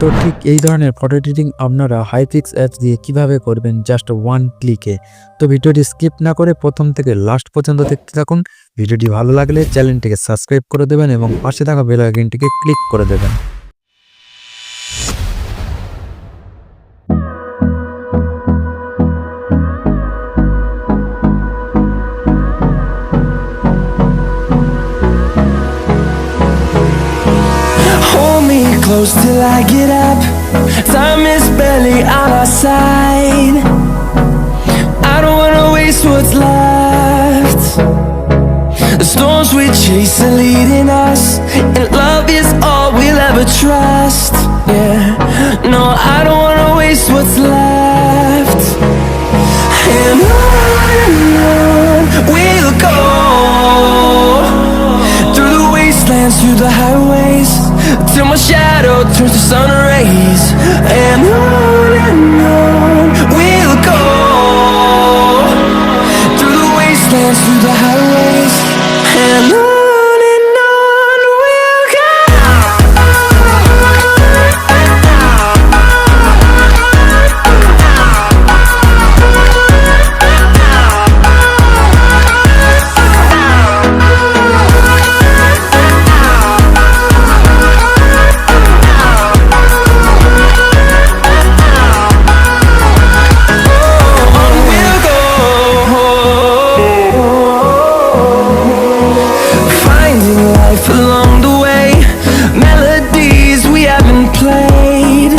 তো ঠিক এই ধরনের ফটো এডিটিং আপনারা হাইপিক্স অ্যাপস দিয়ে কিভাবে করবেন জাস্ট ওয়ান ক্লিকে। তো ভিডিওটি স্কিপ না করে প্রথম থেকে লাস্ট পর্যন্ত দেখতে থাকুন। ভিডিওটি ভালো লাগলে চ্যানেলটিকে সাবস্ক্রাইব করে দেবেন এবং পাশে থাকা বেল আইকনটিকে ক্লিক করে দেবেন। Close till I get up. Time is barely on our side. I don't wanna waste what's left. The storms we chase are leading us, and love is all we'll ever trust. Yeah, no, I don't wanna waste what's left. And on we'll go, through the wastelands, through the highways, till my shadow turns to sun rays. And on we'll go, through the wastelands, through the highways. And on we'll go. Along the way, melodies we haven't played.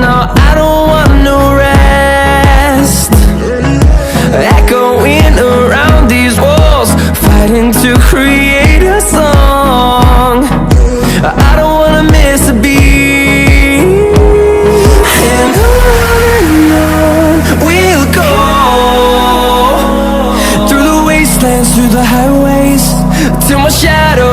No, I don't want no rest. Echoing around these walls, fighting to create a song. I don't wanna miss a beat. And on we'll go, through the wastelands, through the highways, till my shadow